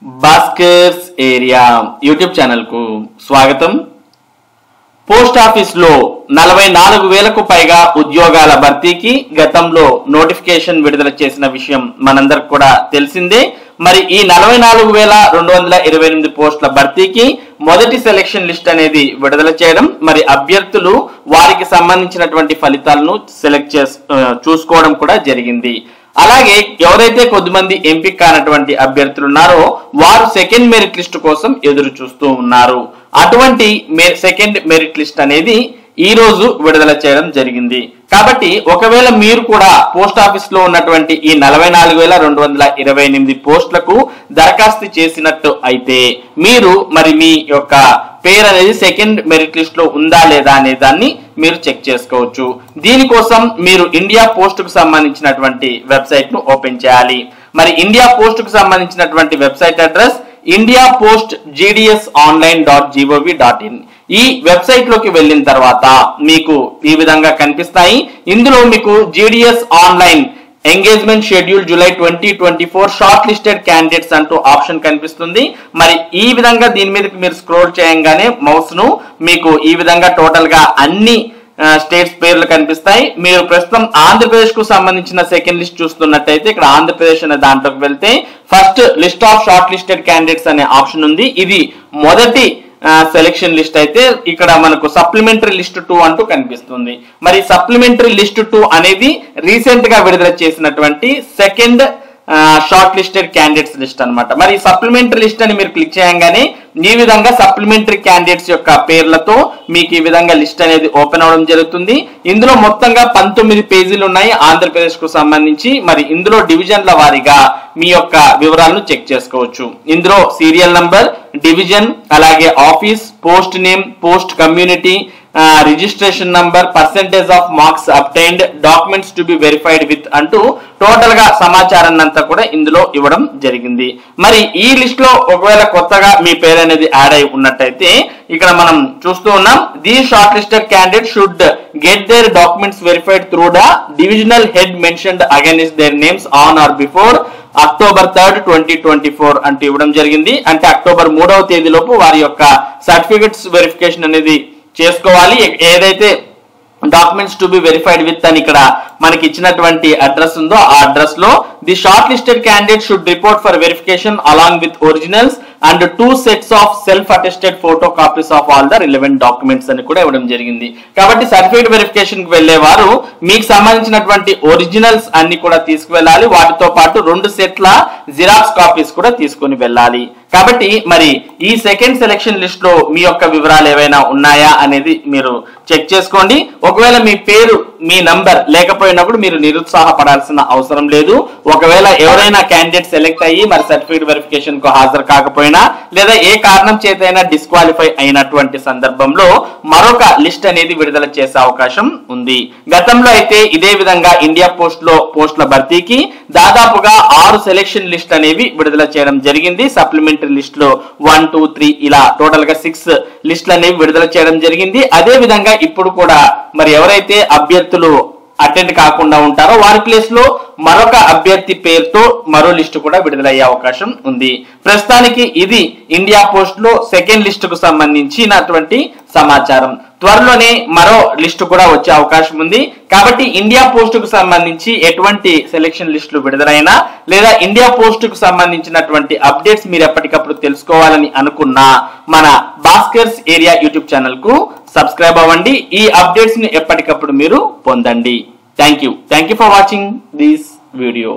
Bhaskar's area YouTube channel కు స్వాగతం. Post office లో 44,000కు పైగా ఉద్యోగాల భర్తీకి గతంలో నోటిఫికేషన్ విడుదల చేసిన విషయం మనందరికి కూడా తెలిసిందే. మరి ఈ 44,228 పోస్టుల భర్తీకి మొదటి సెలక్షన్ లిస్ట్ అనేది విడుదల చేయడం, మరి అభ్యర్థులు వారికి సంబంధించినటువంటి ఫలితాలను చూసుకోవడం కూడా జరిగింది. అలాగే ఎవరైతే కొద్దిమంది ఎంపిక కానటువంటి అభ్యర్థులు ఉన్నారో వారు సెకండ్ మెరిట్ లిస్ట్ కోసం ఎదురు చూస్తూ ఉన్నారు. అటువంటి సెకండ్ మెరిట్ లిస్ట్ అనేది ఈ రోజు విడుదల చేయడం జరిగింది. కాబట్టి ఒకవేళ మీరు కూడా పోస్ట్ ఆఫీస్ లో ఉన్నటువంటి ఈ 44,228 పోస్టులకు దరఖాస్తు చేసినట్టు అయితే మీరు మరి మీ యొక్క పేరు అనేది సెకండ్ మెరిట్ లిస్ట్ లో ఉందా లేదా అనే దాన్ని మీరు చెక్ చేసుకోవచ్చు. దీనికోసం మీరు ఇండియా పోస్ట్ కు సంబంధించినటువంటి వెబ్సైట్ ను ఓపెన్ చేయాలి. మరి ఇండియా పోస్ట్ కు సంబంధించినటువంటి వెబ్సైట్ అడ్రస్ indiapostgdsonline.gov.in. ఈ వెబ్సైట్ లోకి వెళ్ళిన తర్వాత మీకు ఈ విధంగా కనిపిస్తాయి. ఇందులో మీకు GDS online engagement schedule July 2024 short listed candidates అంటూ ఆప్షన్ కనిపిస్తుంది. మరి ఈ విధంగా దీని మీదకి మీరు స్క్రోల్ చేయగానే మౌస్ ను మీకు ఈ విధంగా టోటల్ గా అన్ని స్టేట్స్ పేర్లు కనిపిస్తాయి. మీరు ప్రస్తుతం ఆంధ్రప్రదేశ్ కు సంబంధించిన సెకండ్ లిస్ట్ చూస్తున్నట్టయితే ఇక్కడ ఆంధ్రప్రదేశ్ అనే దాంట్లోకి వెళ్తే first list of short listed candidates అనే ఆప్షన్ ఉంది. ఇది మొదటి సెలెక్షన్ లిస్ట్ అయితే ఇక్కడ మనకు సప్లిమెంటరీ లిస్ట్ 2 అంటూ కనిపిస్తుంది. మరి సప్లిమెంటరీ లిస్ట్ 2 అనేది రీసెంట్ గా విడుదల చేసినటువంటి second short listed candidates list అన్నమాట. మరి సప్లిమెంటరీ లిస్ట్ అని మీరు క్లిక్ చేయగానే ఈ విధంగా సప్లిమెంటరీ క్యాండిడేట్స్ యొక్క పేర్లతో మీకు ఈ విధంగా లిస్ట్ అనేది ఓపెన్ అవడం జరుగుతుంది. ఇందులో మొత్తంగా 19 పేజీలు ఉన్నాయి ఆంధ్రప్రదేశ్ కు సంబంధించి. మరి ఇందులో డివిజన్ల వారీగా మీ యొక్క వివరాలను చెక్ చేసుకోవచ్చు. ఇందులో సీరియల్ నంబర్, డివిజన్, అలాగే office, post name, post community, registration number, percentage of marks obtained, documents to be verified with అంటూ టోటల్ గా సమాచారాన్ని అంతా కూడా ఇందులో ఇవ్వడం జరిగింది. మరి ఈ లిస్ట్ లో ఒకవేళ కొత్తగా మీ పేరు అనేది యాడ్ అయి ఉన్నట్టయితే ఇక్కడ మనం చూస్తూ ఉన్నాం, the short listed candidate should get their documents verified through the divisional head mentioned against their names on or before October 3rd, 2024 అంటూ ఇవ్వడం జరిగింది. అంటే అక్టోబర్ 3వ తేదీలోపు వారి యొక్క సర్టిఫికెట్స్ వెరిఫికేషన్ అనేది చేసుకోవాలి. ఏదైతే documents to be verified with అని ఇక్కడ మనకి ఇచ్చినటువంటి అడ్రస్ ఉందో ఆ అడ్రస్ లో the short listed candidate should report for verification along with originals and 2 sets of self attested photo copies of all the relevant documents అని కూడా ఇవ్వడం జరిగింది. కాబట్టి సర్టిఫికేట్ వెరిఫికేషన్ కి వెళ్లే వారు మీకు సంబంధించినటువంటి ఒరిజినల్స్ అన్ని కూడా తీసుకువెళ్ళాలి. వాటితో పాటు 2 సెట్ల జిరాక్స్ కాపీస్ కూడా తీసుకుని వెళ్ళాలి. కాబట్టి మరి ఈ సెకండ్ సెలెక్షన్ లిస్ట్ లో మీ యొక్క వివరాలు ఏవైనా ఉన్నాయా అనేది మీరు చెక్ చేసుకోండి. ఒకవేళ మీ పేరు, మీ నంబర్ లేకపోయినప్పుడు మీరు నిరుత్సాహపడాల్సిన అవసరం లేదు. ఒకవేళ ఎవరైనా క్యాండిడేట్ సెలెక్ట్ అయ్యి మరి సర్టిఫికేట్ వెరిఫికేషన్ కు హాజరు కాకపోయినా లేదా ఏ కారణం చేతైనా డిస్క్వాలిఫై అయినటువంటి సందర్భంలో మరొక లిస్ట్ అనేది విడుదల చేసే అవకాశం ఉంది. గతంలో అయితే ఇదే విధంగా ఇండియా పోస్ట్ లో పోస్టుల భర్తీకి దాదాపుగా 6 సెలెక్షన్ లిస్ట్ అనేవి విడుదల చేయడం జరిగింది. సప్లిమెంటరీ లిస్ట్ లో 1, 2, 3 ఇలా టోటల్ గా 6 లిస్టులు అనేవి విడుదల చేయడం జరిగింది. అదే విధంగా ఇప్పుడు కూడా మరి ఎవరైతే అభ్యర్థులు అటెండ్ కాకుండా ఉంటారో వారి ప్లేస్ లో మరొక అభ్యర్థి పేరుతో మరో లిస్టు కూడా విడుదలయ్యే అవకాశం ఉంది. ప్రస్తుతానికి ఇది ఇండియా పోస్ట్ లో సెకండ్ లిస్టు కు సంబంధించినటువంటి సమాచారం. త్వరలోనే మరో లిస్టు కూడా వచ్చే అవకాశం ఉంది. కాబట్టి ఇండియా పోస్ట్ కు సంబంధించి ఎటువంటి సెలెక్షన్ లిస్టులు విడుదలైనా లేదా ఇండియా పోస్ట్ కు సంబంధించినటువంటి అప్డేట్స్ మీరు ఎప్పటికప్పుడు తెలుసుకోవాలని అనుకున్నా మన భాస్కర్స్ ఏరియా యూట్యూబ్ ఛానల్ కు సబ్స్క్రైబ్ అవ్వండి. ఈ అప్డేట్స్ ని ఎప్పటికప్పుడు మీరు పొందండి. Thank you for watching this video.